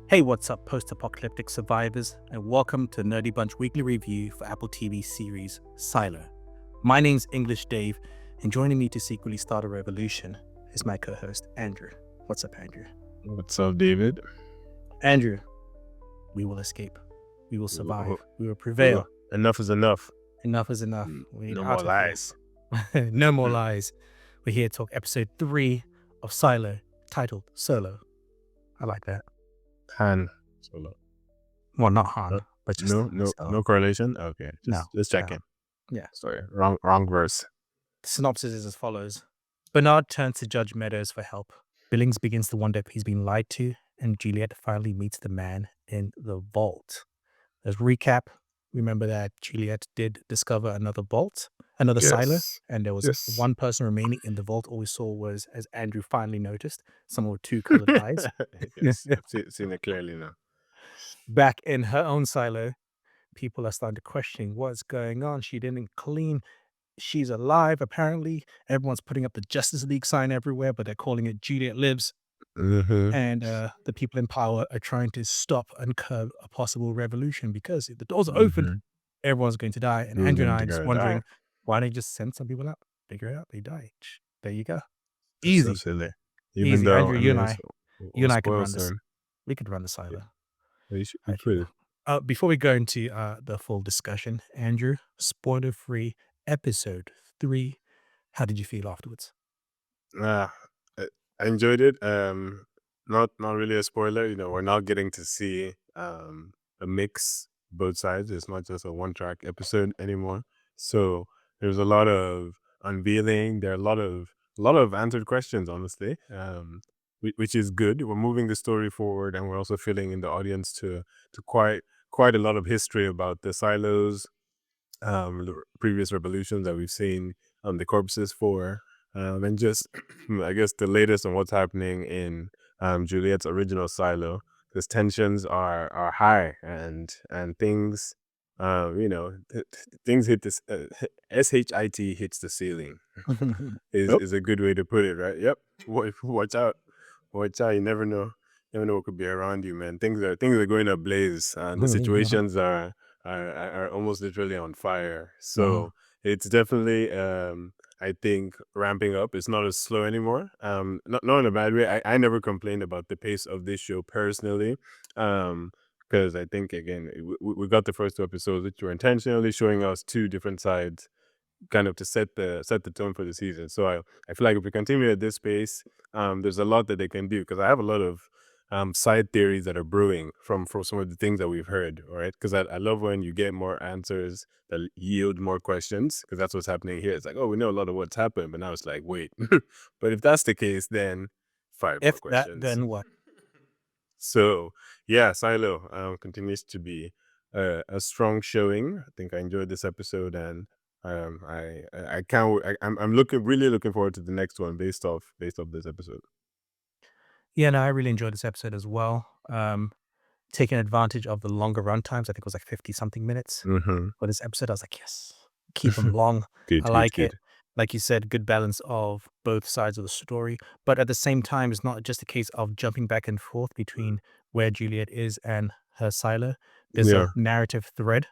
Hey, what's up, post-apocalyptic survivors, and welcome to Nerdie Bunch Weekly Review for Apple TV series Silo. My name's English Dave, and joining me to secretly start a revolution is my co-host, Andrew. What's up, Andrew? What's up, David? Andrew, we will escape. We will survive. Whoa. We will prevail. Enough is enough. Enough is enough. We need No out more of lies. here. No more lies. We're here to talk episode 3 of Silo, titled Solo. I like that. Han Solo. Well, not Han, but just no correlation. Okay, just checking. Yeah. Sorry, wrong verse. The synopsis is as follows. Bernard turns to Judge Meadows for help. Billings begins to wonder if he's been lied to, and Juliet finally meets the man in the vault. As recap, remember that Juliet did discover another vault, another silo, and there was one person remaining in the vault. All we saw was, as Andrew finally noticed, someone with two colored eyes. Yes, I've seen it clearly now. Back in her own silo, people are starting to question what's going on. She didn't clean. She's alive, apparently. Everyone's putting up the Justice League sign everywhere, but they're calling it Juliet Lives. And the people in power are trying to stop and curb a possible revolution because if the doors are open, everyone's going to die. And Andrew and I are just wondering, why don't you just send some people out? Figure it out. They die. There you go. Easy. So silly. Even though, Andrew, you and I could run this. We could run the silo. Yeah. You could. Before we go into the full discussion, Andrew, spoiler-free episode 3. How did you feel afterwards? I enjoyed it. Not really a spoiler. We're not getting to see a mix, both sides. It's not just a one-track episode anymore. So there's a lot of unveiling. There are a lot of answered questions, honestly. Which is good. We're moving the story forward, and we're also filling in the audience to quite a lot of history about the silos, the previous revolutions that we've seen, the corpses for, and just I guess the latest on what's happening in Juliet's original silo. Because tensions are high, and things, things hit this. SHIT hits the ceiling. is a good way to put it, right? Yep. Watch out. You never know. What could be around you, man. Things are going ablaze, and the situations are almost literally on fire. So it's definitely, I think, ramping up. It's not as slow anymore. Not in a bad way. I never complained about the pace of this show personally, because I think, again, we got the first 2 episodes, which were intentionally showing us 2 different sides, kind of to set the tone for the season. So I feel like if we continue at this pace, there's a lot that they can do, because I have a lot of side theories that are brewing from some of the things that we've heard. All right, because I love when you get more answers that yield more questions, because that's what's happening here. It's like, oh, we know a lot of what's happened, but now it's like, wait, but if that's the case, then 5 more questions. Then what? So yeah, Silo continues to be a strong showing. I think I enjoyed this episode, and I can't. I'm really looking forward to the next one based off this episode. Yeah, no, I really enjoyed this episode as well. Taking advantage of the longer run times. I think it was like 50-something minutes. For this episode, I was like, yes, keep them long. I like it. Like you said, good balance of both sides of the story. But at the same time, it's not just a case of jumping back and forth between where Juliet is and her silo. There's a narrative thread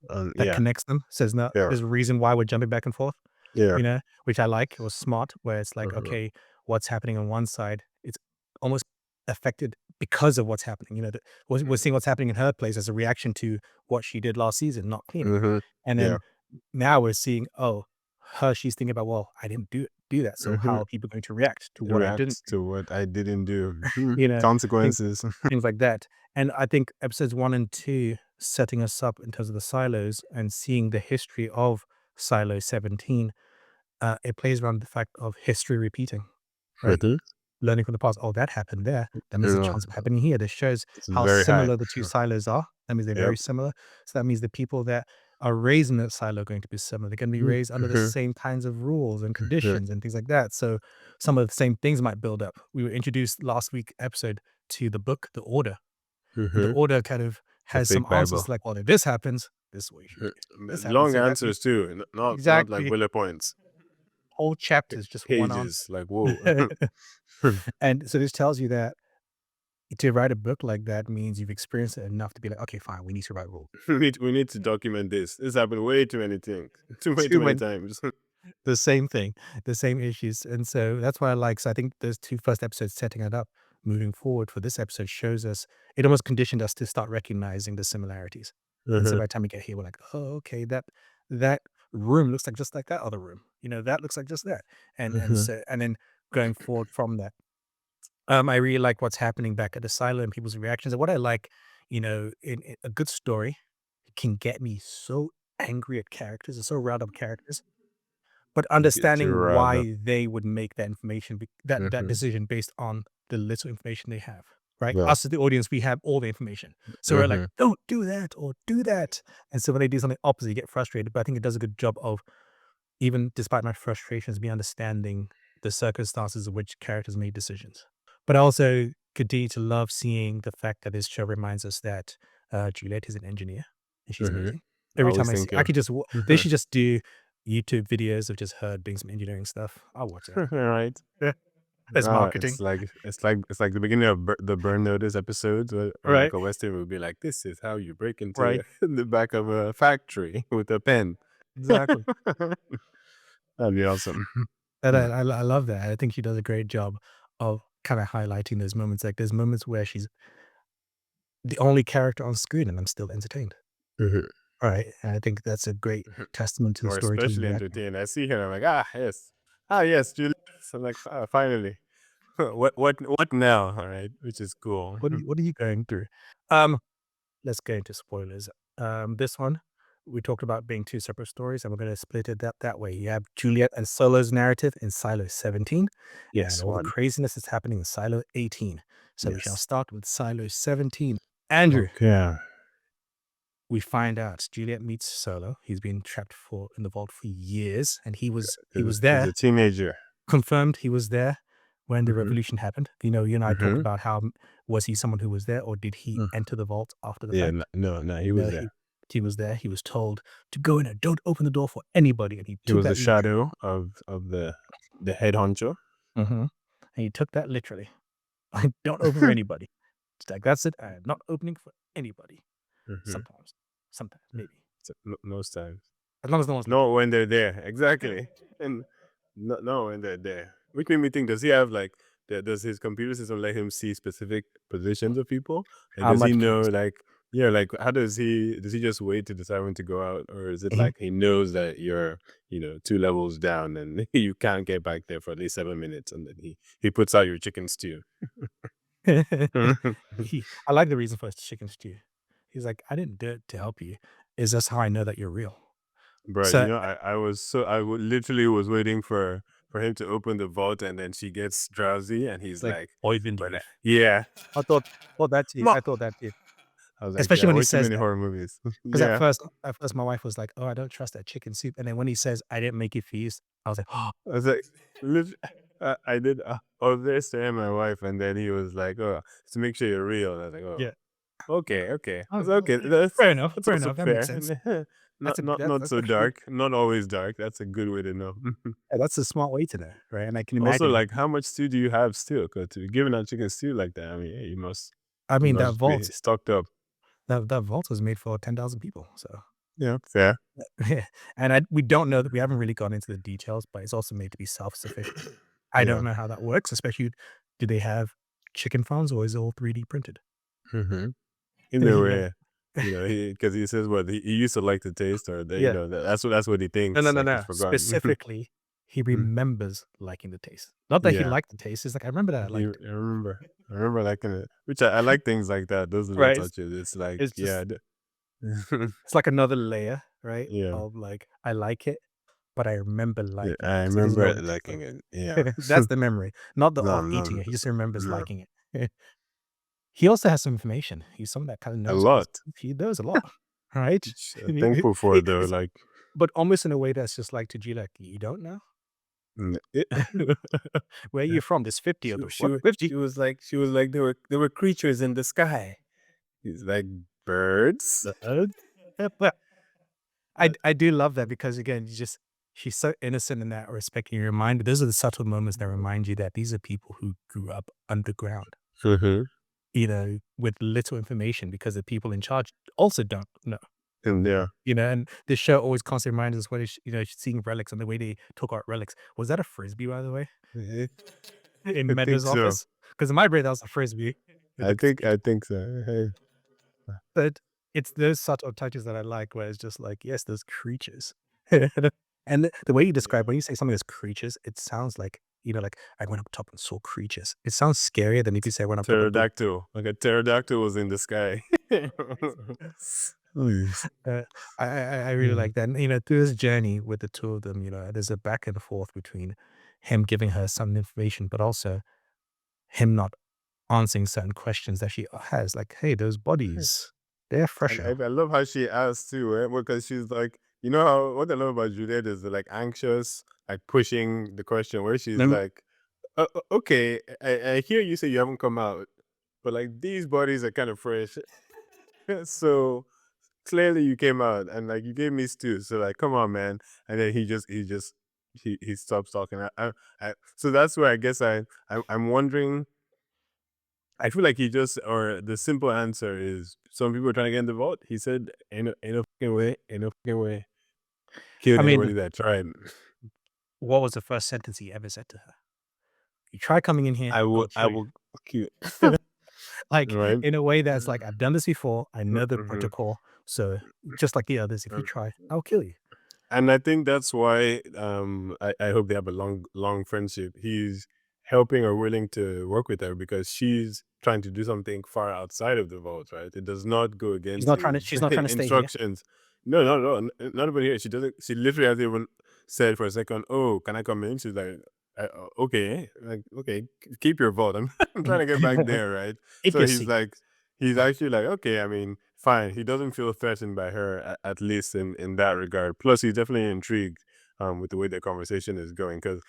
that connects them. Says no, there's a reason why we're jumping back and forth. Which I like. It was smart, where it's like, okay, what's happening on one side, it's almost affected because of what's happening. We're seeing what's happening in her place as a reaction to what she did last season, not cleaning. And then now we're seeing, she's thinking about, well, I didn't do that. So how are people going to react to what I didn't do? Consequences. Things like that. And I think episodes 1 and 2 setting us up in terms of the silos and seeing the history of Silo 17, it plays around the fact of history repeating, right? Learning from the past. Oh, that happened there. That means the chance of happening here. This shows how similar the 2 silos are. That means they're very similar. So that means the people that are raised in that silo are going to be similar. They're going to be raised under the same kinds of rules and conditions and things like that. So some of the same things might build up. We were introduced last week episode to the book, The Order. The Order kind of has some answers like, well, if this happens, this way. Long answers too, not like bullet points. Whole chapters, just pages, one answer. Like, whoa. And so this tells you that To write a book like that means you've experienced it enough to be like, okay, fine, we need to write rules. We need to document this. This happened way too many things. Too Too many many, times. the same thing, the same issues. And so that's what I like. So I think those two first episodes setting it up moving forward for this episode shows us, it almost conditioned us to start recognizing the similarities. And so Uh-huh. by the time we get here, we're like, oh, okay, that room looks like just like that other room. That looks like just that. And Uh-huh. so and then going forward from that. I really like what's happening back at the silo and people's reactions. And what I like, in a good story can get me so angry at characters and so riled up characters, but Get you understanding riled up. why they would make that information, that Uh-huh. decision based on the little information they have, right? Yeah. Us as the audience, we have all the information. So we're like, Uh-huh. don't do that or do that. And so when they do something opposite, you get frustrated. But I think it does a good job of, even despite my frustrations, me understanding the circumstances of which characters made decisions. But I also continue to love seeing the fact that this show reminds us that Juliet is an engineer and she's Uh-huh. amazing. Every time Always I see, I thinking. could just, they should just do YouTube videos of just her doing some engineering stuff. I'll watch that. Right. Yeah. As marketing, It's like the beginning of the Burn Notice episodes where right? Michael Weston would be like, "This is how you break Right. into the back of a factory with a pen." Exactly. That'd be awesome. And I love that. I think she does a great job of kind of highlighting those moments. Like there's moments where she's the only character on screen and I'm still entertained. Mhm. Right. And I think that's a great testament to the Or storytelling especially directing. entertained. I see her, I'm like, yes, Juliet. So I'm like, finally. What now? All right, which is cool. What are you going through? Um, let's get into spoilers. This one, we talked about being two separate stories, and we're gonna split it that way. You have Juliet and Solo's narrative in Silo 17, and Yes, all the one. craziness is happening in Silo 18. So we shall Yes. start with Silo 17. Andrew, Okay. we find out Juliet meets Solo. He's been trapped for in the vault for years, and he was He's a there, teenager. confirmed he was there when the Mm-hmm. revolution happened. You and I talked Mm-hmm. about how was he someone who was there, or did he enter the vault after the Yeah, fact? no, he was No, there. he was there. He was told to go in and don't open the door for anybody, and he He took was a that literally. shadow of the head honcho. Mhm. And he took that literally. Like, don't open for anybody. It's like, "That's it. I am not opening for anybody." Mm-hmm. Sometimes, maybe. Most times. As long as no one's looking. No, when they're there, exactly, and no, when they're there. Which made me think: does he have like? Does his computer system let him see specific positions of people? Like, How does he much can you know? see? Like, yeah, like how does he just wait to decide when to go out, or is it Mhm. like he knows that you're 2 levels down and you can't get back there for at least 7 minutes, and then he puts out your chicken stew. I like the reason for his chicken stew. He's like, "I didn't do it to help you. Is this how I know that you're real?" Bro, So, literally was waiting for him to open the vault, and then she gets drowsy, and he's it's like, like, poison "But leaf. yeah, I thought that too. Ma." I thought that too. I was like, Especially "Yeah, when he way too says many that. horror movies." 'Cause Yeah, at first my wife was like, "Oh, I don't trust that chicken soup." And then when he says, "I didn't make it for you," I was like, "Oh, I was like, lit- I did. I was there staring at my wife, and then he was like, "Oh, to make sure you're real." And I was like, "Oh, yeah. okay." I Oh, was like, okay. That's fair also enough. That makes fair. sense." Not That's so actually dark. Not always dark. That's a good way to know. that's a smart way to know, right? And I can Also, imagine, like, how much stew do you have still? Because to be giving out chicken stew like that, I mean, hey, I you mean, must be stocked up. that vault was made for 10,000 people, so Yeah, fair. yeah. And we don't know that, we haven't really gone into the details, but it's also made to be self-sufficient. I don't Yeah. know how that works, especially, do they have chicken farms or is it all 3D printed? hmm Either Yeah. way, because he says what he used to like the taste, or Yeah. that's what he No, thinks. no, Like he's no. forgotten. Specifically, he Mm, remembers liking the taste. Not that he yeah, liked the taste, it's like, "I remember that I liked it." I remember liking it, which I like things like that. Those little Right? touches. It's like, It's yeah, just it's like another layer, right? yeah. Of like, I like it, but I remember Yeah, liking it I because he doesn't know remember what it tastes liking like. it. Yeah. That's the memory, not the No, of no, eating it. He just remembers no. liking it. He also has some information. He's someone that kind of A knows lot. he knows a lot, right? Which thankful for though. It's, Like, but almost in a way that's just like to G, like, "You don't know? it, Where are you from? There's 50 of she them." she "What? wa- 50?" she was like there were creatures in the sky. He's like birds. But Uh, I do love that because again, she's so innocent in that respect. You remind those are the subtle moments that remind you that these are people who grew up underground. mhm. with little information because the people in charge also don't know. And yeah. And this show always constantly reminds us when she's seeing relics and the way they talk about relics. Was that a frisbee, by the way, Mhm. in I think Menda's so. office? Because in my brain, that was a frisbee with I a think stick. I think so. Hey. But it's those subtle touches that I like, where it's just like, yes, those creatures. And the way you describe when you say something as creatures, it sounds like, I went up top and saw creatures. It sounds scarier than if you say I went up top and saw. Pterodactyl. Like a pterodactyl was in the sky. Please. I really Yeah. like that. And through this journey with the two of them, there's a back and forth between him giving her some information, but also him not answering certain questions that she has. Like, hey, those bodies, they're And fresher. I love how she asks too, eh? Because she's like, you know how what I love about Juliet is like anxious, like pushing the question where she's Lem- like, okay, I hear you say you haven't come out, but like these bodies are kind of fresh. So clearly you came out and like you gave me stew. So like, come on, man. And then he stops talking. So that's where I guess I'm wondering. I feel like he just or the simple answer is some people are trying to get in the vote. He said, ain't no fucking way, ain't no fucking way. I Killed mean, anybody that tried. what was the first sentence he ever said to her? You try coming in here, I'll I kill you. will kill. Like, Right? in a way that's like, I've done this before. I know the Mhm. protocol. So just like the others, if you try, I'll kill you. And I think that's why I hope they have a long friendship. He's helping or willing to work with her because she's trying to do something far outside of the vault, right? It does not go against his She's not trying to stay here. instructions. No, not over here. She doesn't. She literally hasn't even said for a second, "Oh, can I come in?" She's like, "Okay, like okay, keep your vault. I'm trying to get back there, right?" Keep So your he's secret. like, he's actually like, okay, I mean, fine. He doesn't feel threatened by her, at least in that regard. Plus, he's definitely intrigued with the way the conversation is going. Because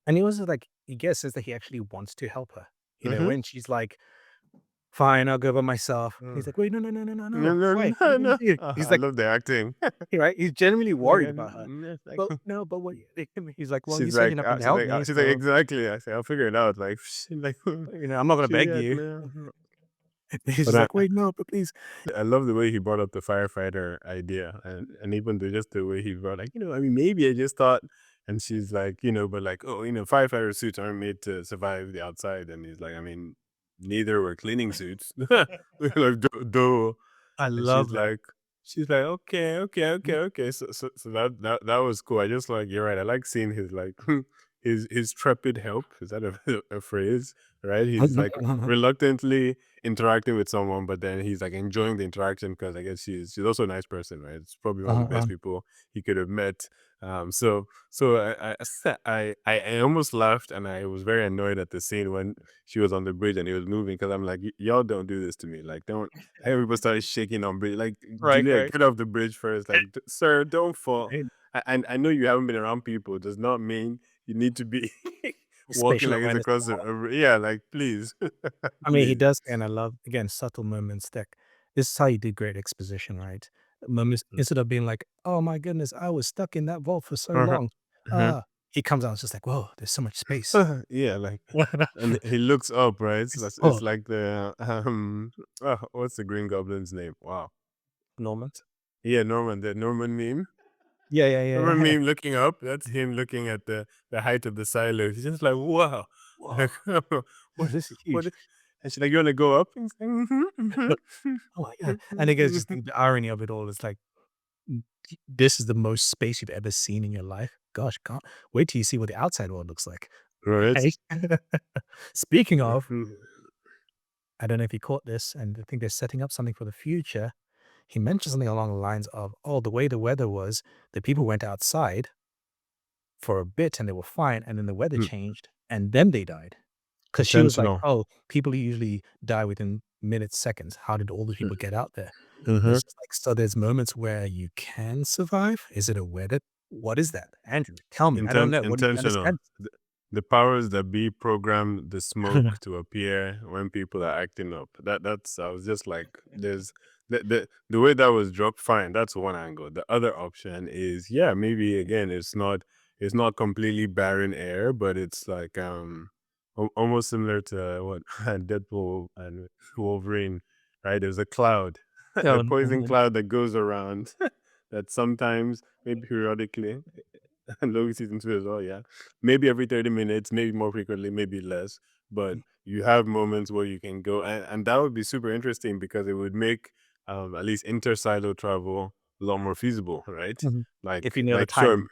And he was like, he guesses that he actually wants to help her. Mhm. When she's like, fine, I'll go by myself. He's like, wait, no, no, no, no, no, No, no. no, Wait, what are no, you going no. to do? He's I like, love the acting. right? He's genuinely Like, worried about her. it's like But no, but what? He's like, well, you said you're not going to help me. she's like So, exactly. I say I'll figure it out. Like she's like I'm not going to beg Juliet, you. man. He's But just like, wait, no, but please. I love the way he brought up the firefighter idea, and even just the way he brought like, I mean, maybe I just thought, and she's like, but like, oh, firefighter suits aren't made to survive the outside, and he's like, I mean, neither were cleaning suits, like, do, I and love that. she's like, okay, okay, okay, okay, so that was cool. I just like, you're right. I like seeing his like his trepid help. Is that a phrase? Right? He's like reluctantly interacting with someone, but then he's like enjoying the interaction because I guess she's also a nice person, right? It's probably one of the best people he could have met. So I almost laughed and I was very annoyed at the scene when she was on the bridge and it was moving because I'm like, Y'all don't do this to me. Like, don't." Everybody started shaking on bridge. Like, Right, Juliet, right. get off the bridge first. Like, sir, don't fall. And I know you haven't been around people. Does not mean you need to be walking spatial like it's awareness. across yeah, like please, I mean, he please. does, and I love, again, subtle moments that this is how you do great exposition, right? Moments instead of being like, "Oh my goodness, I was stuck in that vault for so Uh-huh. long." Uh-huh. He comes out, it's just like, "Whoa, there's so much space." Yeah, like, and he looks up, right? It's Oh, like the what's the Green Goblin's name? Wow. Norman. Yeah, Norman, the Norman meme. Yeah, yeah, Norman yeah. meme looking up. That's him looking at the height of the silo. He's just like, wow. Whoa, Like, oh, what this is what? huge. And she's like, you want to go up? He's like, Oh my god. And again, just the irony of it all is like, mm, this is the most space you've ever seen in your life. Gosh, can't wait till you see what the outside world looks like. right. Right? Speaking of, I don't know if you caught this, and I think they're setting up something for the future. He mentioned something along the lines of, "Oh, the way the weather was, the people went outside for a bit and they were fine, and then the weather changed, and then they died." Because she was like, Intentional. "Oh, people usually die within minutes, seconds. How did all the people get out there?" And Mm-hmm. it's just like, so there's moments where you can survive? Is it a weather? What is that? Andrew, tell me. I don't know. What do you Intentional. understand? The powers that be program the smoke to appear when people are acting up. That's I was just like, there's the way that was dropped, fine, that's one angle. The other option is, yeah, maybe again it's not completely barren air, but it's like almost similar to what Deadpool and Wolverine, right? There's a cloud, a Oh, poison cloud that goes around that sometimes, maybe periodically, and Loki season 2 as well, yeah. Maybe every 30 minutes, maybe more frequently, maybe less. But you have moments where you can go, and that would be super interesting because it would make at least intersilo travel a lot more feasible, right? mhm. If you know the Like sure, timing.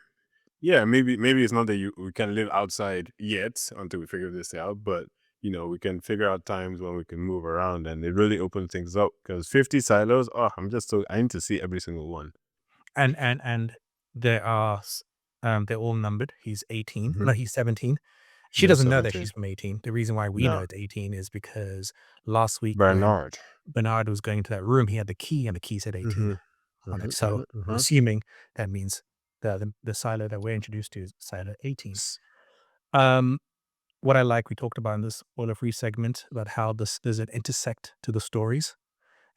yeah, maybe it's not that we can live outside yet until we figure this out, but we can figure out times when we can move around, and it really opens things up because 50 silos. Oh, I need to see every single one. And there are they're all numbered. He's 18. Hmm. No, he's 17. She There's doesn't know that 17. she's from 18. The reason why we know No, it's 18 is because last week when Bernard. Bernard was going to that room, he had the key and the key said 18 Hmm. on Hmm. it. So I'm Hmm. assuming that means the silo that we're introduced to is silo 18. Um, what I like, we talked about in this spoiler-free segment about how there's an intersect to the stories.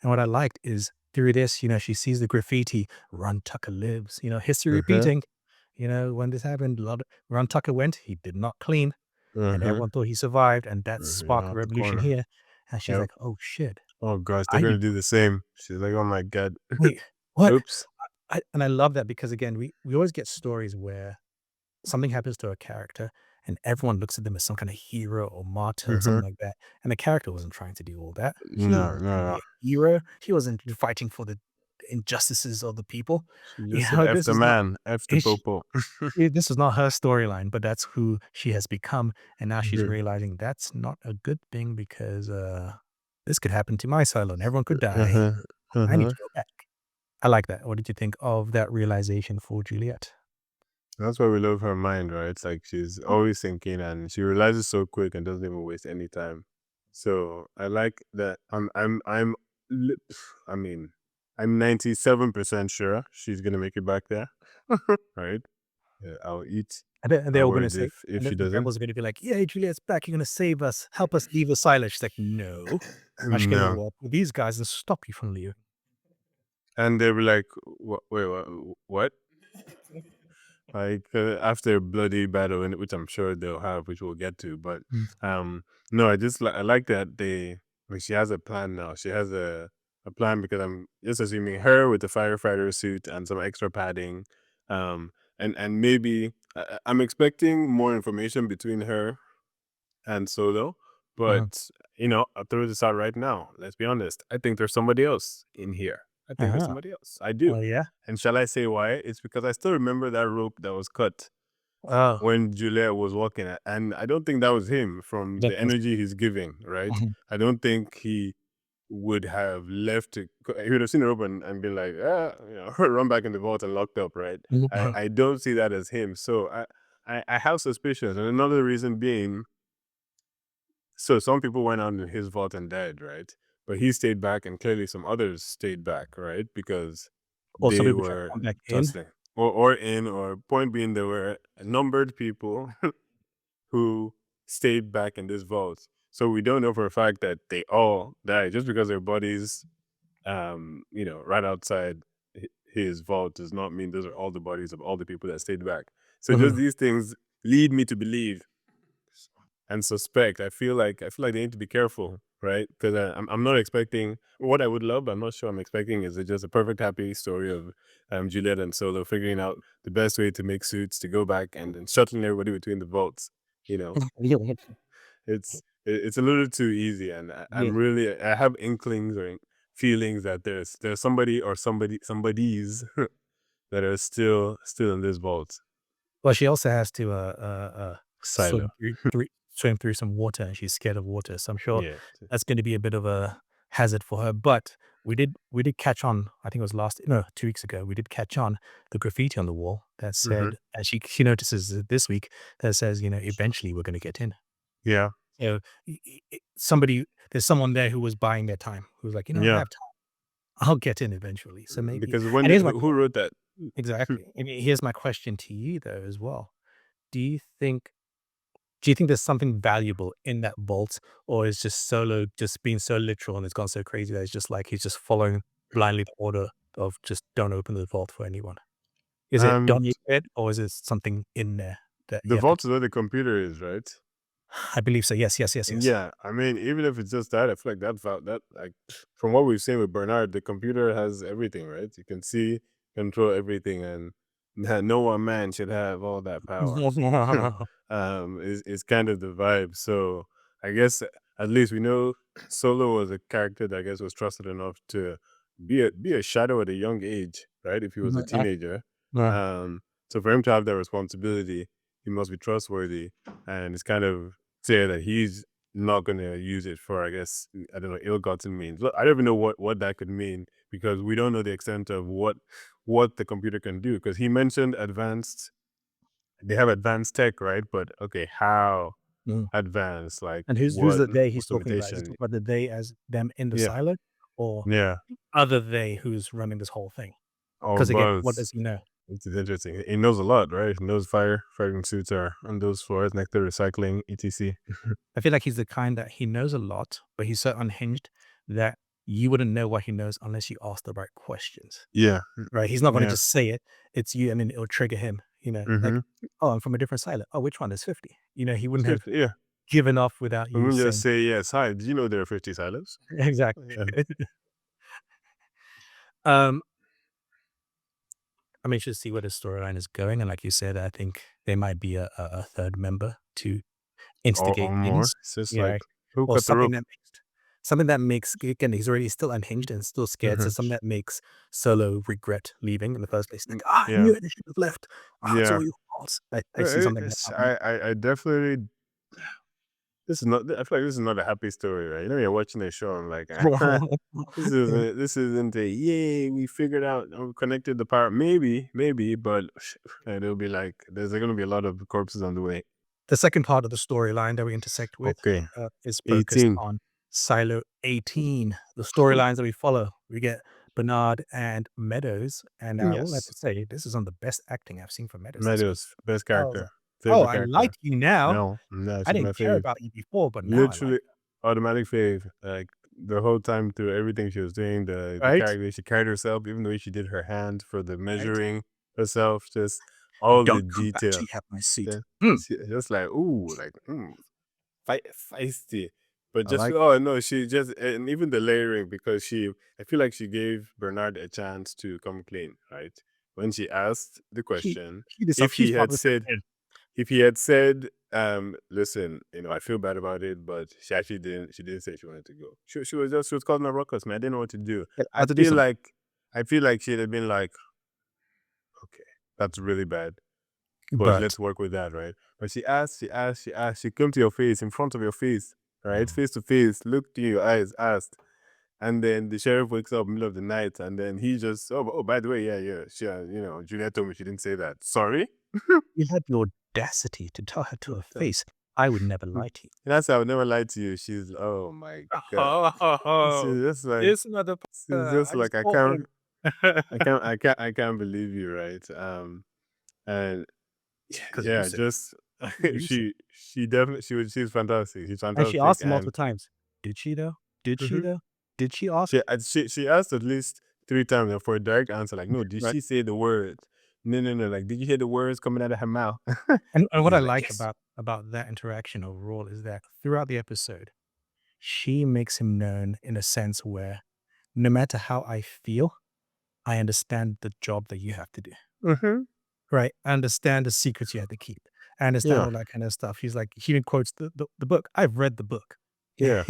And what I liked is through this, she sees the graffiti, "Run Tucker lives," history Uh-huh. repeating. When this happened, Run Tucker went, he did not clean, and Uh-huh. everyone thought he survived, and that sparked a Out the revolution corner. here. And she's Yep. like, "Oh shit, Oh gosh, they're I gonna need do the same. She's like, oh my god. wait, what?" Oops. And I love that because again, we always get stories where something happens to a character and everyone looks at them as some kind of hero or martyr or Hmm. something like that. And the character wasn't trying to do all that. He No, wasn't trying to no, be no. a hero. He wasn't fighting for the injustices of the people. She just said, F This the is not man, F the ish. popo. This is not her storyline, but that's who she has become. And now she's Mhm. realizing that's not a good thing because this could happen to my silo and everyone could die. Uh-huh. I need Uh-huh. to go back. I like that. What did you think of that realization for Juliet? That's why we love her mind, right? It's like she's always thinking and she realizes so quick and doesn't even waste any time. So I like that. Li- I mean, I'm 97% sure she's gonna make it back there, right? Yeah, I'll eat And my they're all gonna words say if and she the doesn't. rebels are gonna be like, "Yeah, Juliet's back, you're gonna save us, help us leave Asylum." She's like, "No, I'm just gonna No, walk with these guys and stop you from leaving." and they'll be like, Wait, what?" Like after a bloody battle, which I'm sure they'll have, which we'll get to. But Mm, no, I like that she has a plan now. She has a plan because I'm just assuming her with the firefighter suit and some extra padding, and maybe I'm expecting more information between her and Solo. mhm, But I'll throw this out right now. Let's be honest. I think there's somebody else in here. I think there's uh-huh. somebody else. I do. Oh, yeah? And shall I say why? It's because I still remember that rope that was cut Oh, when Juliet was walking, and I don't think that was him from that the was energy he's giving. Right? mhm, I don't think he would have left it. He would have seen the rope and been like, run back in the vault and locked up. Right? mhm, I don't see that as him. So I have suspicions, and another reason being, so some people went out in his vault and died, right? But he stayed back, and clearly some others stayed back, right? Because or some they people try to were come back in. tussling, or point being, there were numbered people who stayed back in this vault. So we don't know for a fact that they all died just because their bodies, right outside his vault does not mean those are all the bodies of all the people that stayed back. So just Mhm. these things lead me to believe and suspect. I feel like they need to be careful, right? Because I'm not expecting what I would love. But I'm not sure I'm expecting is it just a perfect happy story of Juliet and Solo figuring out the best way to make suits to go back and then shuttling everybody between the vaults. You know, it's a little too easy, and Yeah. I have inklings or feelings that there's somebody or somebodies that are still in this vault Well, she also has to, silo. swim through some water, and she's scared of water, so I'm sure Yeah. that's gonna be a bit of a hazard for her, but we did catch on, I think it was 2 weeks ago, we did catch on the graffiti on the wall that Hmm. said and she notices it this week that says, "Eventually, we're gonna get in." Yeah. You know, somebody there's someone there who was buying their time, who was like, "I Yeah. have time. I'll get in eventually." So maybe Because and here's my who wrote that? exactly, and here's my question to you, though, as well. Do you think do you think there's something valuable in that vault, or is just Solo just being so literal and it's gone so crazy that it's just like he's just following blindly the order of just don't open the vault for anyone? Is it don't Um, you it, or is it something in there that you the have to vault keep? is where the computer is, right? I believe so. Yes, yes, yes, yes. Yeah, I mean, even if it's just that, I feel like that like from what we've seen with Bernard, the computer has everything, right? You can see, control everything, and no one man should have all that power. Is kind of the vibe. So I guess at least we know Solo was a character that I guess was trusted enough to be a shadow at a young age, right? If he was a teenager, Uh, um, so for him to have that responsibility, he must be trustworthy, and it's kind of clear that he's not gonna use it for, I guess, I don't know, ill-gotten means. Look, I don't even know what that could mean because we don't know the extent of what the computer can do. Because he mentioned advanced, they have advanced tech, right? But okay, how mm. advanced? Like And who's the they he's what's talking about? Is he limitation? talking about the they as them in the Yeah, silo, or yeah, other they who's running this whole thing? or Because again, what both. does he know? Which is interesting. He knows a lot, right? He knows fighting suits are on those floors, nectar recycling, etc. I feel like he's the kind that he knows a lot, but he's so unhinged that you wouldn't know what he knows unless you ask the right questions, Yeah, right? He's not going to yeah. just say it. It's you, and then it'll trigger him. Like, Mm-hmm. oh, I'm from a different silo. Oh, which one? There's 50. He wouldn't have Yeah. given off without We you wouldn't just saying say yes. Hi, did you know there are 50 silos? exactly. Yeah. um, I'm anxious to see where the storyline is going, and like you said, I think there might be a third member to Or instigate more. things, It's just you know, like who or cut the rope? something that makes again, he's already still unhinged and still scared, so Hmm. something that makes Solo regret leaving in the first place. Like, I Yeah, knew it, I should have left. It's yeah. all your fault." I see something like that happening. I definitely. This is not. I feel like this is not a happy story, right? You know, you're watching a show. I'm like, this isn't a yay. We figured out. We connected the power. Maybe, but and it'll be like there's going to be a lot of corpses on the way. The second part of the storyline that we intersect with, Okay, is focused 18. on Silo 18. The storylines that we follow, we get Bernard and Meadows, and I will have Yes, to say, this is on the best acting I've seen from Meadows this week. Meadows, best I was like, character, "Oh, favorite I like character. you now. No, no, I she's my didn't care fave. about you before, but now I like Literally automatic fave. Like the whole time through everything she was doing, you." the Right? character she carried herself, even the way she did her hand for the Right? measuring herself, just all the "Don't come back till detail. you have my suit." Then Hmm, just like ooh, like feisty. But I just like oh no, she just and even the layering because I feel like she gave Bernard a chance to come clean, right? When she asked the she question, she did some if she he smart had with her said head. if he had said, "Listen, I feel bad about it," but she actually didn't. She didn't say she wanted to go. She was causing a ruckus, man. I didn't know what to do. Yeah, I I had to do feel something. like I feel like she'd have been like, "Okay, that's really bad, but But let's work with that, right?" But she asked. She came to your face, in front of your face, right, face to face, looked in your eyes, asked, and then the sheriff wakes up middle of the night, and then he just, oh, by the way, yeah, she, Juliet told me she didn't say that. Sorry. you had the audacity to tell her to her face, "I would never Mm. lie to you." That's why I would never lie to you. She's oh my god. Oh, She's just like this she's just I just like I caught can't him. I can't I can't I can't believe you, right? And Because you yeah, said just you said she definitely she's fantastic. She's and she fantastic asked him multiple and times, "Did she though? Did she mhm. though? Did she ask?" She asked at least 3 times and for a direct answer, like, no, did Right? she say the words? No. Like, did you hear the words coming out of her mouth? And what I He's like, like yes. about that interaction overall is that throughout the episode, she makes him known in a sense where no matter how I feel, I understand the job that you have to do. Hmm. Right? I understand the secrets you have to keep. I understand Yeah, all that kind of stuff. She's like, she even quotes the book. I've read the book. yeah,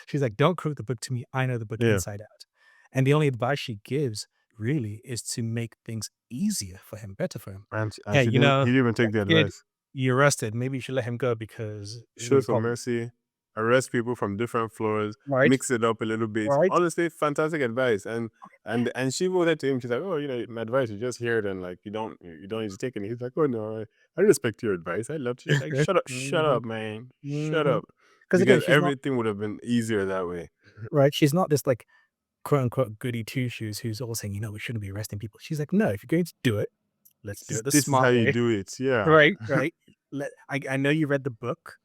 She's like, don't quote the book to me. I know the book yeah. inside out. And the only advice she gives really is to make things easier for him, better for him. And Hey, she didn't. He didn't even take that the kid advice. you arrested, maybe you should let him go because there's gonna Show be some problems. mercy, arrest people from different floors, Right? mix it up a little bit. Right? Honestly, fantastic advice. And she wrote that to him. She's like, "Oh, my advice. You just hear it, and like you don't need to take it." And he's like, "Oh no, I respect your advice. I love you." She's like, shut Mhm. up, man, shut Mhm. up," 'Cause again, because she's not everything would have been easier that way. right, she's not this, like, quote, unquote, "goody two-shoes" who's always saying, "We shouldn't be arresting people." She's like, "No, if you're going to do it, let's do it the This is how smart you way." do it. Yeah, Right, right. I know you read the book,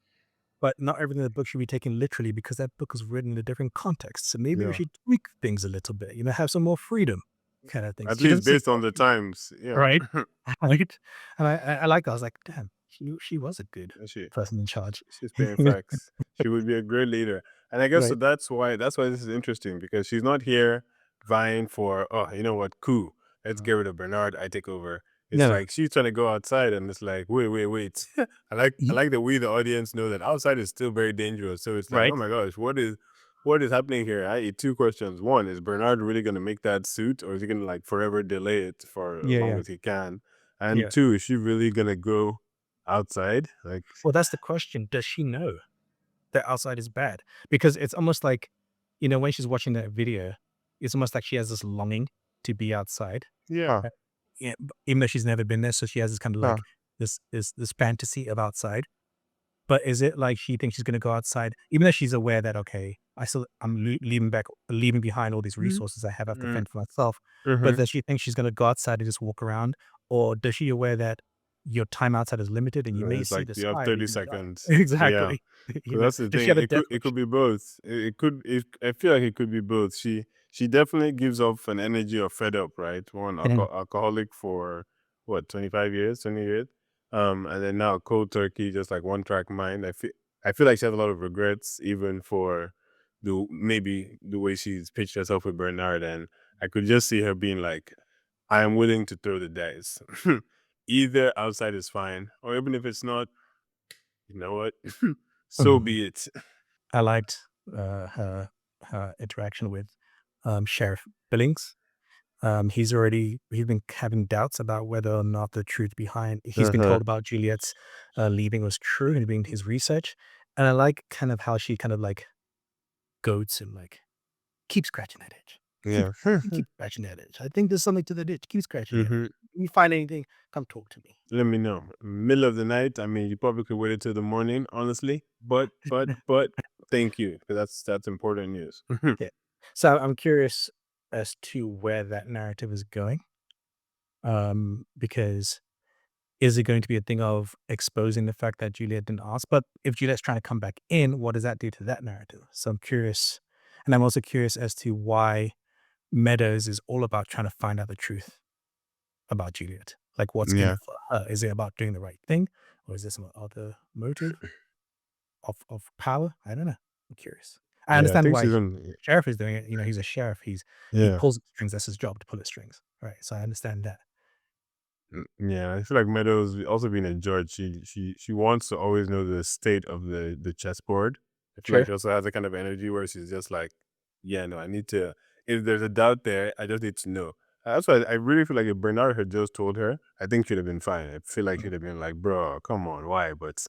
but not everything in the book should be taken literally because that book was written in a different context, so maybe we yeah. should tweak things a little bit, have some more freedom kinda things. At She least doesn't say based on the times. Yeah. right? Right? And I like that, I was like, "Damn." she was a good And person in charge. she's spitting facts. She would be a great leader. And I guess so Right. that's why this is interesting because she's not here vying for, oh, you know what, cool. Let's Mhm. get rid of Bernard, I take over. It's No, no. like she's trying to go outside and it's like, wait, wait, wait. I Ye like that we the audience know that outside is still very dangerous. So it's like, oh Right. my gosh, what is happening here? I eat two questions. One, is Bernard really gonna make that suit or is he gonna like forever delay it for as Yeah, long yeah, as he can? And yeah. two, is she really gonna go outside? Like Well, that's the question. Does she know that outside is bad? Because it's almost like, when she's watching that video, it's almost like she has this longing to be outside. yeah. Yeah, even though she's never been there, so she has this kind of Yeah. like this fantasy of outside. But is it like she thinks she's gonna go outside, even though she's aware that, "Okay, I'm leaving behind all these Mhm. resources I have to Mm, fend for myself." But mhm. does she think she's gonna go outside and just walk around? Or does she aware that your time outside is limited and you may It's see like the you have sky or 30 even die? seconds. Yeah. Exactly. But that's the Does she thing. have a It death could it wish? could be both. I feel like it could be both. She definitely gives off an energy of fed up, right? One Mhm. alcoholic for what, 25 years, 20 years. And then now cold turkey, just like one track mind. I feel like she has a lot of regrets even for maybe the way she's pitched herself with Bernard. And I could just see her being like, I am willing to throw the dice. Either outside is fine, or even if it's not, you know what? So Mhm. be it. I liked, her interaction with, Sheriff Billings. He's been having doubts about whether or not the truth behind he's been Uh-huh. told about Juliet's, leaving was true and doing his research, and I like kind of how she kind of, like, goads him, like, "Keep scratching that itch. Keep Yeah. keep scratching that itch. I think there's something to that itch. Keep scratching it. Mhm. If you find anything, come talk to me." Let me know. Middle of the night, I mean, you probably could wait until the morning, honestly, but thank you, 'cause that's important news. Yeah. So I'm curious as to where that narrative is going, because is it going to be a thing of exposing the fact that Juliet didn't ask? But if Juliet's trying to come back in, what does that do to that narrative? So I'm curious. And I'm also curious as to why Meadows is all about trying to find out the truth about Juliet. Like what's in Yeah. it for her? Is it about doing the right thing? Or is there some other motive of power? I don't know. I'm curious. I Yeah, I understand think why she's on. sheriff is doing it. He's a sheriff. He Yeah. pulls the strings. That's his job to pull the strings. Right. So I understand that. Yeah, I feel like Meadows also being a judge, she wants to always know the state of the chessboard. I feel like Sure. she also has a kind of energy where she's just like, yeah, no, I need to. If there's a doubt there, I just need to know. That's why I really feel like if Bernard had just told her, I think she'd have been fine. I feel like she'd have been like, bro, come on, why? But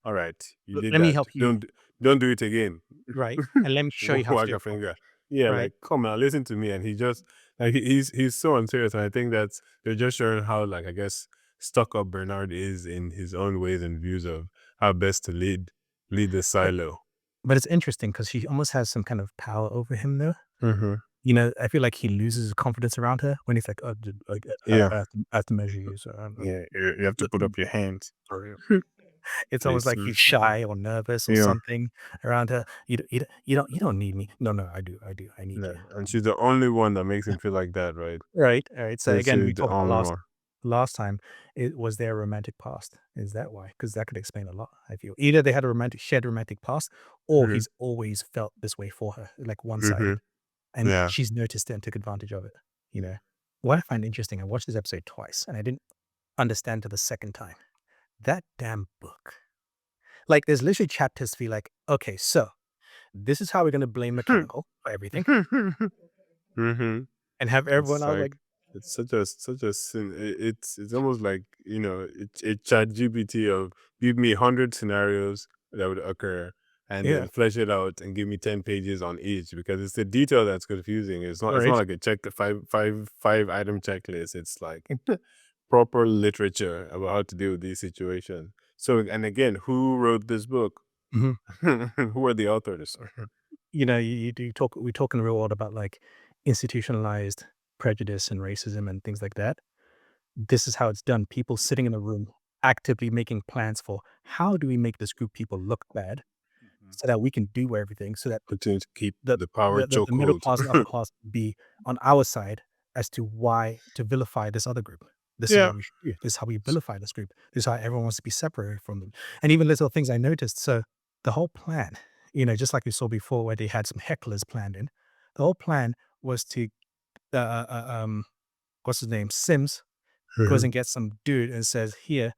all right, you did Let me that. help you. Don't do it again. Right. And let me show you how to Wag do a it finger. properly. Yeah, Right. like come on, listen to me. And he just like he's so unserious. And I think that's they're just showing how like I guess stuck up Bernard is in his own ways and views of how best to lead the But silo. but it's interesting because she almost has some kind of power over him, though. Hmm. I feel like he loses his confidence around her when he's like, "Oh, Yeah, I have to measure you, so yeah. You have to put up your hands. sorry." It's almost Please. like he's shy or nervous or Yeah. something around her. You don't need me." "No, no, I do. I need Yeah. you." And she's the only one that makes him feel like that, right? Right, alright. So again, we Seriously, the talked about only one. last time. It was their romantic past. Is that why? Because that could explain a lot, I feel. Either they had a shared romantic past, or Hmm. he's always felt this way for her, like Hmm. one-sided, and Yeah. she's noticed it and took advantage of it, you know? What I find interesting, I watched this episode twice, and I didn't understand till the second time. That damn book. Like, there's literally chapters to be like, "Okay, so this is how we're gonna blame Mechanical for everything," Hmm. and have everyone It's else like, like it's such a sin. It's almost like it chat GPT of give me 100 scenarios that would occur and "Yeah, then flesh it out and give me 10 pages on each because it's the detail that's confusing. It's not right." like a five item checklist. It's like proper literature about how to deal with these situations. So and again, who wrote this book? Mhm. Who are the authors? We talk in the real world about like institutionalized prejudice and racism and things like that. This is how it's done. People sitting in a room actively making plans for how do we make this group people look bad Mhm. so that we can do everything so that Continue to keep the the power the middle chokehold. class and upper class be on our side as to why to vilify this other group. This is Yeah. what we should do. This is how we vilify this group. This is how everyone wants to be separated from them. And even little things I noticed. So the whole plan, just like we saw before, where they had some hecklers planned in, the whole plan was to, uh, uh, uh, um, what's his name? Sims goes Mhm. and gets some dude and says, "Here,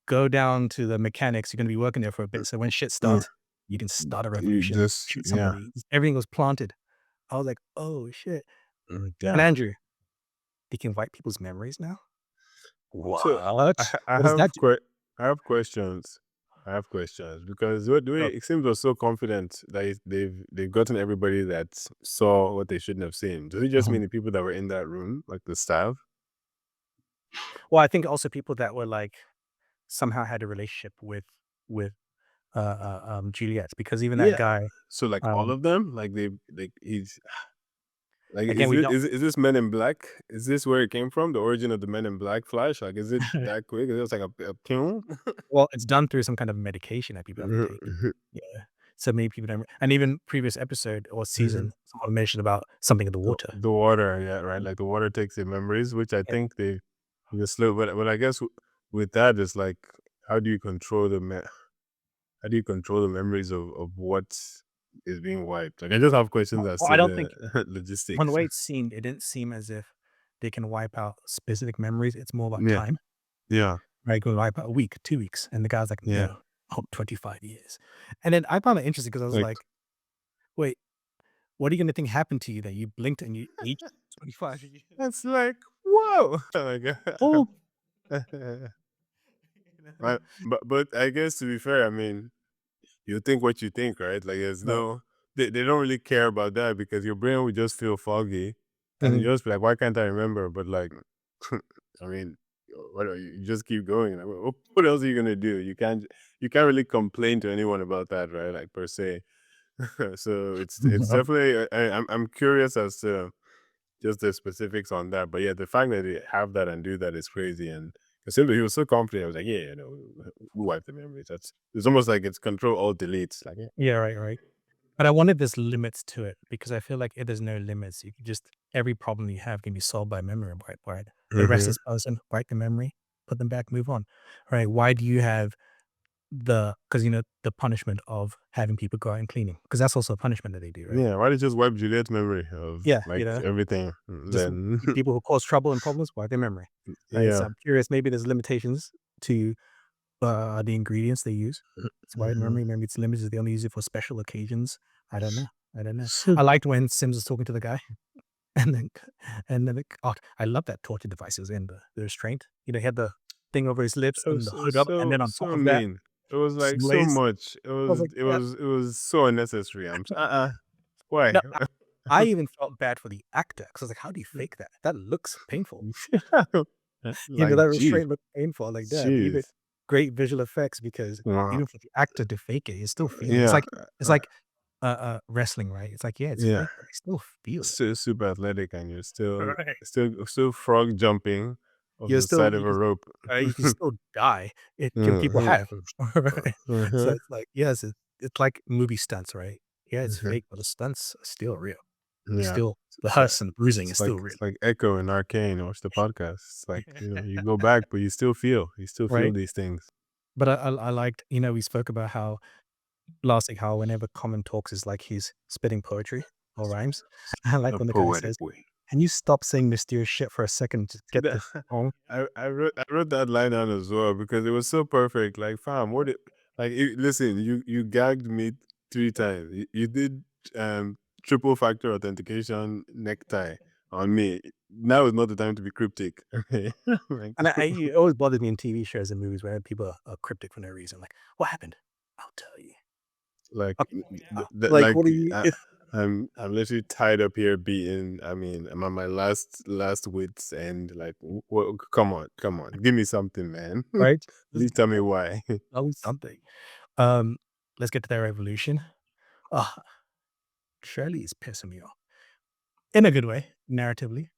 go down to the mechanics. You're going to be working there for a bit. So when shit Mm. starts, you can start a You revolution, just shoot yeah. somebody." Everything was planted. I was like, "Oh shit!" And Yeah. Andrew, they can wipe people's memories now. So What? I What does that have do? I have questions. I have questions because what the way Oh, it seems was so confident that they've gotten everybody that saw what they shouldn't have seen. Does it just mean mhm. the people that were in that room, like the staff? Well, I think also people that were like somehow had a relationship with Juliet, because even that Yeah. guy, So like all um, of them, like they like he's like again, we don't. is this Men in Black? Is this where it came from? The origin of the Men in Black Flash? Like is it that quick? Is it like a pew? Well, it's done through some kind of medication that people have to Mhm, take. mhm, Yeah. So many people don't, and even previous episode or mhm. season, someone mentioned about something in the water. The water, yeah, right. Like the water takes your memories, which I Yeah. think they slow. But I guess with that, it's like how do you control how do you control the memories of what is being wiped? Like I just have questions as Well, to I don't the think from the logistics. way it seemed, it didn't seem as if they can wipe out specific memories. It's more about Yeah, time, yeah, right? Go wipe out a week, 2 weeks, and the guy's like, yeah. no, 25 years. And then I found it interesting because I was Like like, wait, what are you gonna think happened to you that you blinked and you aged 25 years? it's like whoa. Like, Oh, right. But I guess to be fair, I mean, you think what you think, right? Like there's right. no they don't really care about that because your brain would just feel foggy and you Mhm. just be like, why can't I remember? But like I mean, what are you just keep going. Like, what else are you gonna do? You can't really complain to anyone about that, right? Like per se. So it's definitely I'm curious as to just the specifics on that. But yeah, the fact that they have that and do that is crazy. And simply he was so confident. I was like, yeah, we wipe the memories. That's it's almost like it's control alt delete. Like yeah. Yeah, right, right. But I wanted this limits to it because I feel like if there's no limits, you can just every problem you have can be solved by memory wipe, right? Arrest Mm-hmm. this person, wipe the memory, put them back, move on. Right? Why do you have because the punishment of having people go out and cleaning? Because that's also a punishment that they do, right? Yeah, why did you just wipe Juliet's memory of Yeah, like everything? just Then people who cause trouble and problems, wipe their memory. Right. So yeah. I'm curious, maybe there's limitations to the ingredients they use. It's why Mhm. memory, maybe it's limited. They only use it for special occasions. I don't know. I don't know. So, I liked when Sims was talking to the guy. And then I love that torture device. It was in the restraint. He had the thing over his lips and the it hood was up, and then on top so of that, mean. It was like so blaze. much. I was like, "Yeah." It was so unnecessary. Why? No, I even felt bad for the actor because I was like, "How do you fake that? That looks painful." Like, That geez, restraint looked painful. Like, "Damn." Even jeez. great visual effects because Wow. even for the actor to fake it, you still feel it. Yeah, It's like, wrestling, right? It's like, yeah, it's yeah. fake, but I still feel it. Still super athletic, and you're Right. still frog jumping off You're the still side of a rope. you can still die. People Mhm, have, right? So mhm, it's like, yes, it's like movie stunts, right? Yeah, it's mhm. fake, but the stunts are still real. It's Yeah. still the hus and bruising is still real, It's like Echo in Arcane. Watch the podcast. It's like you go back, but you still feel right? these things. But I liked, we spoke about how last week how whenever Common talks is like he's spitting poetry or rhymes. I like A when the guy poetic says, way. "Can you stop saying mysterious shit for a second to get That this home?" I wrote that line down as well because it was so perfect. Like, fam, listen, you gagged me 3 times. You did triple factor authentication necktie on me. Now is not the time to be cryptic. Okay. Like, And it always bothers me in TV shows and movies where people are cryptic for no reason. Like, "What happened?" "I'll tell you." like "Okay, yeah." Like, like what are you I'm literally tied up here beating. I mean, I'm on my last wits end. Like, come on, give me something, man. right? Just Please tell me why. tell me something. Um, let's get to that revolution. Ah, Shirley is pissing me off in a good way, narratively,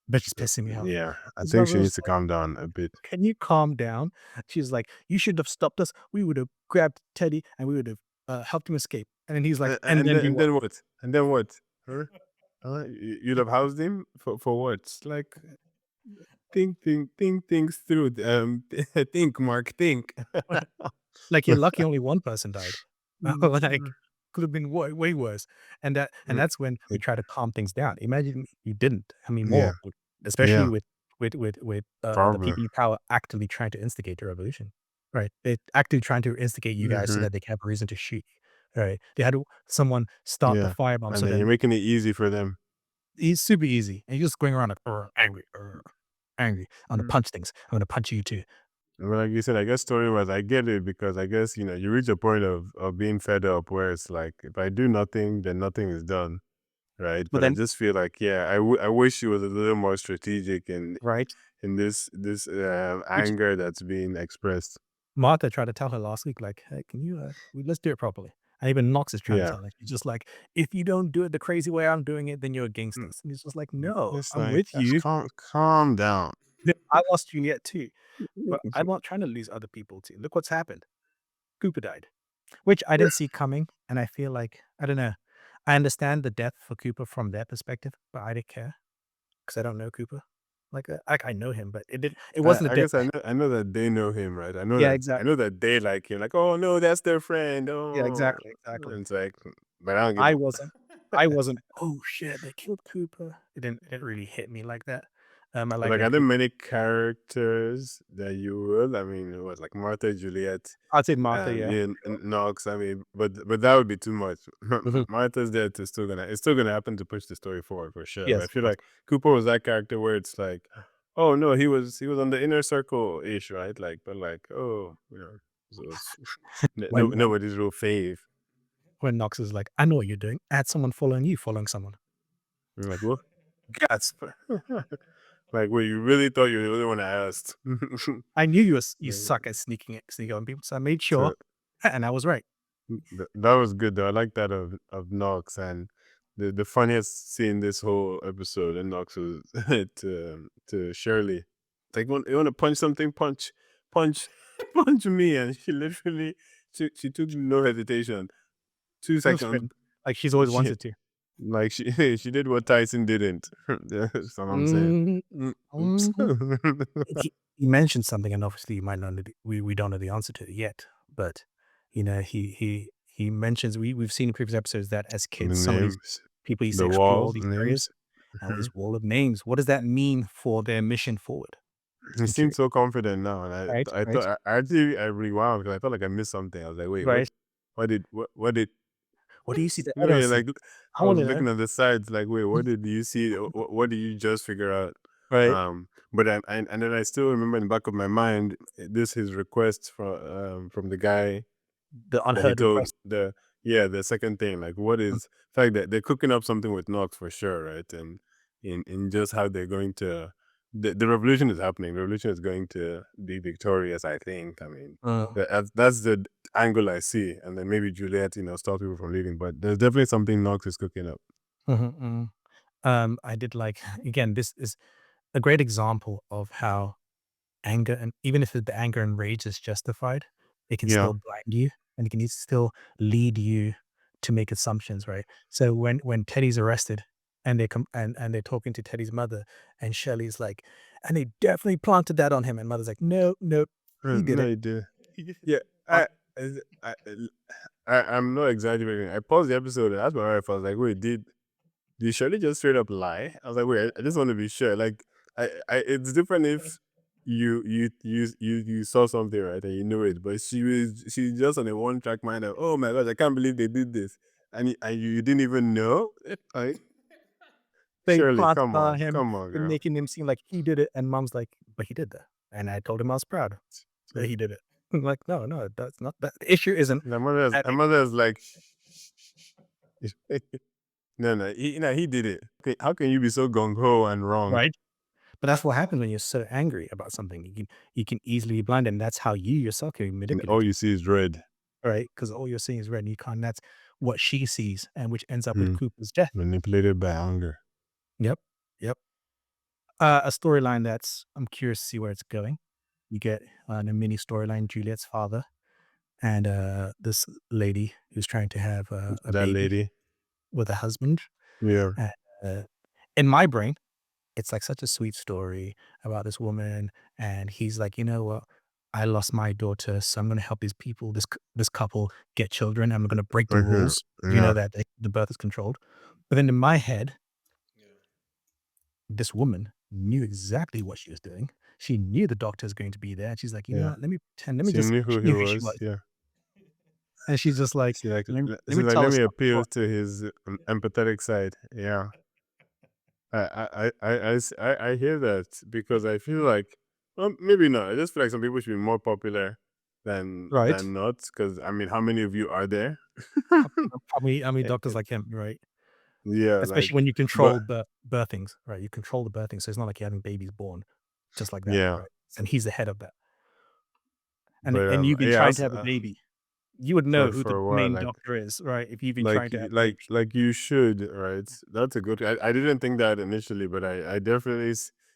but she's pissing me off. Yeah, I 'Cause I think she was needs to like, calm down a bit. "Can you calm down?" She's like, "You should have stopped us. We would have grabbed Teddy and we would have helped him escape." And then he's like, "And then do And what?" then what? And then what? Huh? You'd have housed him for what? Like, think things through. Think, Mark, think. Like, you're lucky only one person died. Like, Mm, could have been way worse. And mm, that's when we it- try to calm things down. Imagine you didn't. How many yeah, more would, especially yeah, with the probably. people in power actively trying to instigate the revolution, right? They actively trying to instigate you guys so Hmm. that they can have a reason to shoot you, right? They had someone start the Yeah, firebomb and so then you're then making it easy for them. it's super easy. And you're just going around like, angry, angry. I'm gonna Mm. punch things. I'm gonna punch you too. But like you said, I guess story was I get it because I guess you reach a point of being fed up where it's like if I do nothing, then nothing is done, right? But But I then, just feel like yeah, I wish she was a little more strategic right? in this Which anger that's being expressed. Martha tried to tell her last week, like, "Hey, can you, let's do it properly." And even Knox is trying to Yeah, tell her. She's just like, "If you don't do it the crazy way I'm doing it, then you're against mm, us." And he's just like, "No, it's I'm like with you." calm down. I lost Juliet too, but I'm not trying to lose other people too. Look what's happened. Cooper died, which I didn't see coming, and I feel like I don't know. I understand the death for Cooper from their perspective, but I didn't care because I don't know Cooper. Like I know him, but it wasn't a I death. guess I know that they know him, right? Yeah, I exactly. know that they like him. Like, oh no, that's their friend. Yeah, Oh, exactly, exactly. and it's like, but I don't give I a. wasn't. I wasn't, "Oh, shit, they killed Cooper." It didn't really hit me like that. I like Like, that are there Cooper. many characters that you will? I mean, it was like Martha, Juliet, I'd say Martha, yeah. Ian, and Knox. I mean, but that would be too much. Mhm. Martha's there to it's still gonna happen to push the story forward for sure. But I Yes, of feel course. like Cooper was that character where it's like, oh no, he was on the inner circle ish, right? Like, but like, oh, so it's no When nobody's real fave. when Knox is like, "I know what you're doing. I had someone following you, following someone." I'm like, what? Gasp! Like, wait, you really thought you were the only one I asked? I knew you Like, suck at sneaking on people, so I made sure, so and I was right. That was good though. I like that of Knox and the funniest scene this whole episode in Knox was to Shirley. Like, you want to punch something, punch, punch me, and she literally she took no hesitation. Two It was seconds, fun. Like she's always she wanted to. like she she did what Tyson didn't. That's what I'm saying. Mhm, Oops. mhm. He mentioned something, and obviously you might not know we don't know the answer to it yet, but, he mentions we've seen in previous episodes that as The kids, some of these names, people used to the explore all walls, these areas, names. and all this wall of names. What does that mean for their mission forward? He I'm seems curious. so confident now, and Right, I right, thought I actually I rewound because I felt like I missed something. I was like, wait, right. what did What do you see that I no, don't yeah, see? like I I was wanna know. looking at the sides, like, wait, what did you see? What did you just figure out? Right. But and then I still remember in the back of my mind this his request from the guy The that he unheard told request. the second thing, like what is fact that they're cooking up something with Knox for sure, right? And in just how they're going to the revolution is happening. The revolution is going to be victorious, I think. I mean, Uh, that's the angle I see. And then maybe Juliet, stop people from leaving. But there's definitely something Knox is cooking up. mhm, mhm. I did like again, this is a great example of how anger, and even if the anger and rage is justified, it can Yeah. still blind you, and it can still lead you to make assumptions, right? So when Teddy's arrested and they come and they're talking to Teddy's mother, and Shelley's like, "And they definitely planted that on him," and mother's like, "No, no, he did No, it." you do. Yeah. Uh, I, I'm not exaggerating. I paused the episode and asked my wife, I was like, wait, did Shirley just straight up lie? I was like, wait, I just want to be sure. Like, it's different if you saw something right and you knew it, but she's just on a one track mind of, oh my gosh, I can't believe they did this, and you didn't even know. Like, they Shirley, planted on him come on, and girl. making him seem like he did it, and mom's like, "But he did that." And I told him I was proud that he did it. I'm like, "No, no, that's not the issue isn't My having." mother's like, no, no, he did it. Okay, how can you be so gung ho and wrong? Right? But that's what happens when you're so angry about something. You can easily be blinded, and that's how you yourself can be And all manipulative, you see is red. right? Because all you're seeing is red, and you can't. That's what she sees, and which ends up with Hmm. Cooper's death. Manipulated by hunger. Yep, yep. A storyline that's I'm curious to see where it's going. You get in a mini storyline, Juliet's father and this lady who's trying to have a That baby lady. with a husband. Yeah. And, uh, in my brain, it's like such a sweet story about this woman, and he's like, "You know what? I lost my daughter, so I'm gonna help these people, this couple get children. I'm gonna break the Mhm. rules. You know Yeah. that the birth is controlled." But then in my head, Yeah. this woman knew exactly what she was doing. She knew the doctor is going to be there, and she's like, "You know Yeah. what? Let me pretend. Let me She just." knew She who he knew who she was. was, Yeah. and she's just like, She like "Let she's me like, tell let her me something appeal before." to his empathetic side. Yeah. I hear that because I feel like, well, maybe not. I just feel like some people should be more popular Right? than not. Because I mean, how many of you are there? How many Eh, doctors eh, like him, right? yeah, Especially like, when you but control the birthings, right? You control the birthing, so it's not like you're having babies born just like that, yeah, right? And he's the head of that. but And you've been yeah, trying to have a baby. You would know who for the a while, main like doctor is, right? If you've been trying to have a baby. like you should, right? That's a good. I didn't think that initially, but I definitely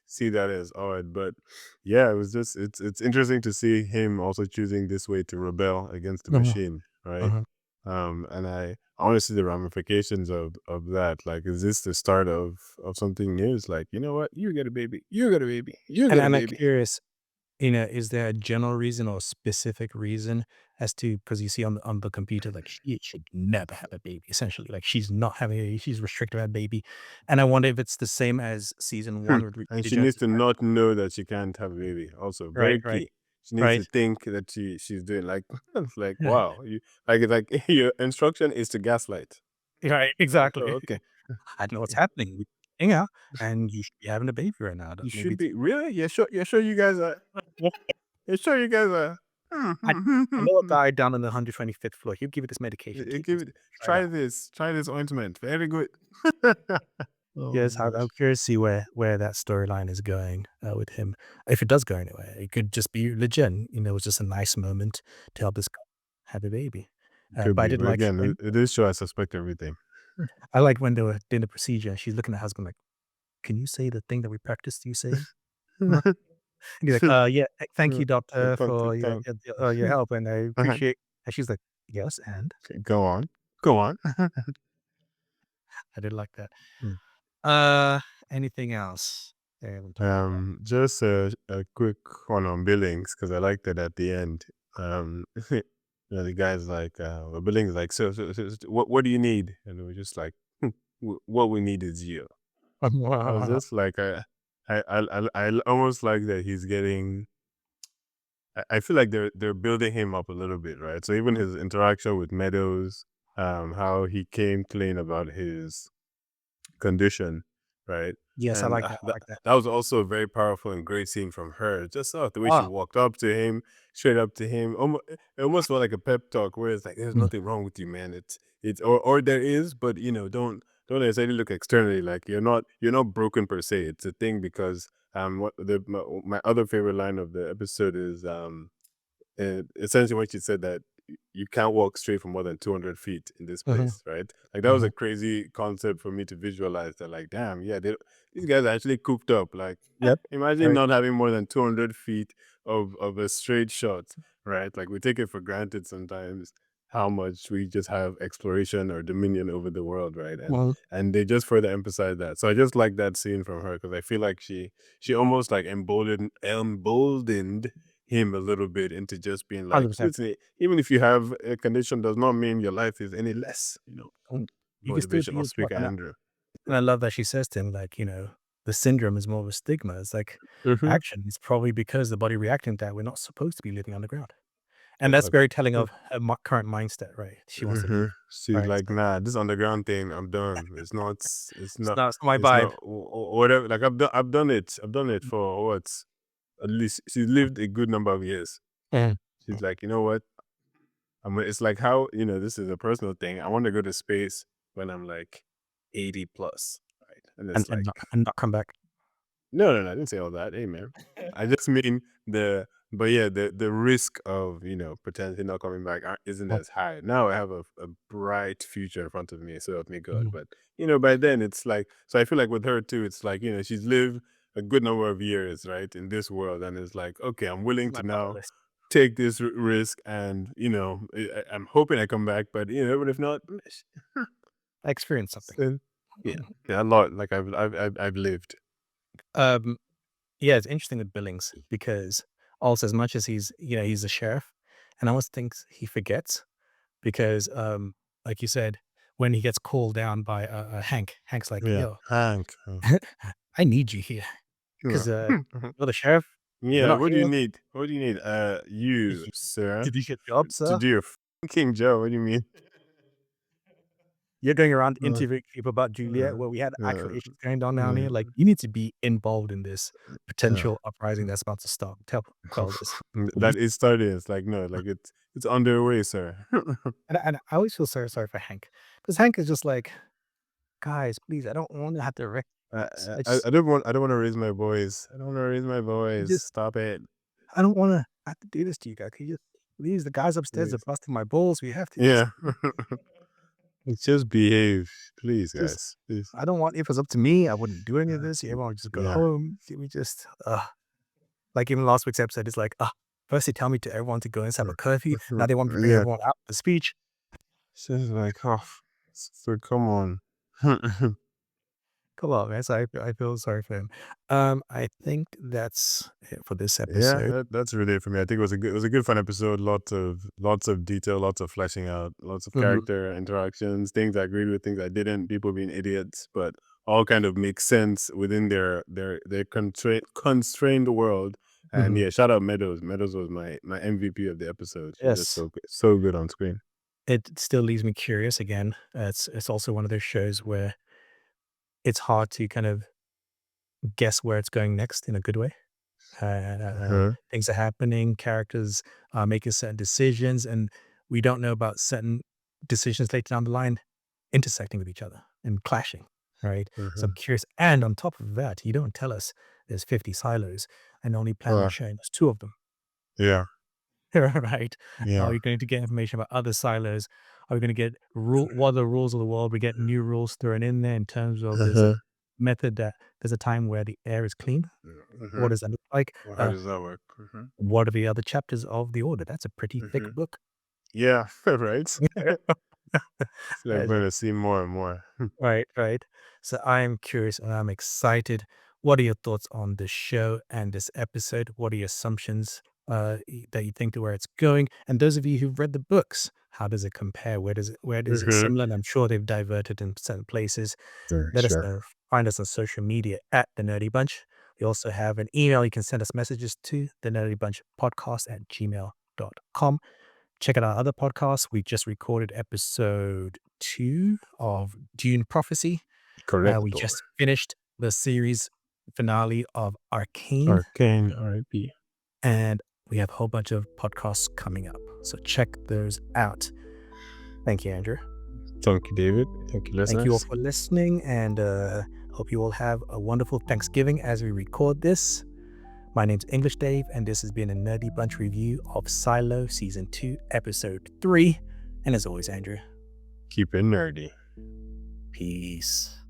see that as odd. But yeah, it was just it's interesting to see him also choosing this way to rebel against the Uh-huh, machine, right? uh-huh. And I want to see the ramifications of that. Like, is this the start of something new? It's like, you know what? You get a baby. You get a baby. You And get a I'm baby. curious, is there a general reason or a specific reason as to because you see on the computer, like she should never have a baby, essentially. Like she's not having a she's restricted to have a baby. And I wonder if it's the same as season one with And Rita she needs Jones's to character. not know that she can't have a baby. Also, Right, very right, key. She needs right. to think that she's doing like it's like wow, you like it's like your instruction is to gaslight. Right, Like, exactly. oh, okay, I know what's happening. We hang out, and you should be having a baby right now. you Maybe should it's be really. Yeah, sure. Yeah, sure. You guys are. Yeah, sure. You guys are. I I know a guy down on the 125th floor. He'll give you this medication. Take Give this. it. Try it out. Try this ointment. Very good. Oh Yes, my I'm gosh. curious to see where that storyline is going, with him. If it does go anywhere, it could just be legit. It was just a nice moment to help this couple have a baby. Could But I be, did but like again, when it is show I suspect everything. I liked when they were doing the procedure, and she's looking at her husband like, "Can you say the thing that we practiced you saying?" And he's like, yeah, thank you, doctor, for your help, and I appreciate." And she's like, "Yes, and?" Go on. Go on. I did like that. Uh, Anything else that I haven't talked about? Just a quick one on Billings because I liked it at the end. The guy's like, well, Billings like, so what do you need? And we're just like, what we need is you. I was just like, I almost like that he's getting. I feel like they're building him up a little bit, right? So even his interaction with Meadows, how he came clean about his condition, right? Yes, I And like that, I like that. that was also a very powerful and great scene from her. Just the way she Oh, walked up to him, straight up to him, it almost felt like a pep talk where it's like, "There's mm, nothing wrong with you, man. It's or there is, but don't necessarily look externally like you're not broken per se. It's a thing because what my other favorite line of the episode is and essentially when she said that you can't walk straight for more than 200 feet in this mhm, place, right? Like that was a mhm. crazy concept for me to visualize that like, damn, yeah, these guys are actually cooped up. Like, Yep, imagine right. not having more than 200 feet of a straight shot, right? Like we take it for granted sometimes how much we just have exploration or dominion over the world, right? Well, And they just further emphasize that. So I just like that scene from her because I feel like she almost like emboldened him a little bit into just being like, 100%. listen, even if you have a condition, does not mean your life is any less. You can still do Motivational your job, speaker Andrew. and I love that she says to him, like, "The syndrome is more of a stigma." It's like, Mm-hmm. action is probably because the body reacting to that, we're not supposed to be living on the ground. And It's that's like, very telling of her current mindset, right? She wants to mm-hmm. leave, She's right? like, So, nah, this underground thing, I'm done. it's not my vibe. Whatever. Like I've done it. I've done it for what? At least she's lived a good number of years. Mhm. She's like, you know what? It's like how, this is a personal thing. I want to go to space when I'm like 80 plus, right? And And it's and like, not and not come back. no, no, no, I didn't say all that. Hey, man. I just mean but yeah, the risk of, potentially not coming back isn't Well, as high. Now I have a bright future in front of me, so help me God. mhm, But, by then it's like, so I feel like with her too, it's like, she's lived a good number of years, right, in this world. And it's like, okay, I'm this willing is my to bucket now list. take this risk and, I'm hoping I come back, but, but if not, I experienced something. then, yeah, yeah, a lot. Like I've lived. Um, yeah, it's interesting with Billings because also as much as he's a sheriff, and I almost thinks he forgets because, like you said, when he gets called down by, Hank's like, Yeah, "Yo, Hank. I need you here Yeah. 'cause, you're the sheriff. You're Yeah, not what do you here. need? What do you need? Did You, you sir, did you get job, to sir? do your fucking job. What do you mean? You're going around Uh, interviewing people about Juliet, uh, where we had actual uh, issues going on down uh, here. Like, you need to be involved in this uh. potential uprising that's about to start. Tell Quell this." That is started. It's like no, like it's underway, sir. And I always feel sorry for Hank because Hank is just like, "Guys, please, I don't wanna have to wreck this. I don't want to raise my voice. I don't want to raise my voice. Just Stop it, I don't wanna have to do this to you guys. Can you just please, the guys upstairs are please. busting my balls. We have to just Yeah, just behave, please, just guys. Please. I don't want if it was up to me, I wouldn't do any of this. Everyone would just go Yeah. home. Can we just, like even last week's episode is like, first they tell me to everyone to go and set up a curfew. Now they want me to bring Yeah. everyone out for speech. It's just like, oh, so come on. Come on, man. So I feel sorry for him. I think that's it for this Yeah, episode. that's really it for me. I think it was a good fun episode. Lots of detail, lots of fleshing out, lots of Mhm, character interactions, things I agreed with, things I didn't, people being idiots, but all kind of make sense within their constrained world. And mhm. yeah, shout out Meadows. Meadows was my MVP of the episode. She's just Yes. so good on screen. It still leaves me curious again. It's also one of those shows where it's hard to kind of guess where it's going next in a good way. Uh-huh. Things are happening, characters are making certain decisions, and we don't know about certain decisions later down the line intersecting with each other and clashing, right? So I'm Uh-huh. curious. And on top of that, you don't tell us there's 50 silos and only plan on Uh, showing us two of them. yeah, Right? Are yeah. we going to get information about other silos? Are we going to get what are the rules of the world? We get new rules thrown in there in terms of there's a Uh-huh. method that there's a time where the air is clean. What Uh-huh. does that look like? Well, how does that work? Uh-huh. What are the other chapters of the order? That's a pretty thick Uh-huh. book. Yeah, right. It's like As we're a gonna see more and more. Right, right. So I'm curious and I'm excited. What are your thoughts on this show and this episode? What are your assumptions that you think to where it's going? And those of you who've read the books, how does it compare? Where is it Mhm. similar? And I'm sure they've diverted in certain places. For Let us sure. know. Find us on social media at the Nerdy Bunch. We also have an email you can send us messages to the Nerdy Bunch podcast at gmail.com. Check out our other podcasts. We just recorded episode 2 of Dune Prophecy. We Corrector. just finished the series finale of Arcane, Arcane RIP. and we have a whole bunch of podcasts coming up. So check those out. Thank you, Andrew. Thank you, David. Thank you, Thank you all listeners. for listening, and hope you all have a wonderful Thanksgiving as we record this. My name's English Dave, and this has been a Nerdy Bunch review of Silo Season 2, Episode 3. And as always, Andrew, Keep it nerdy. peace.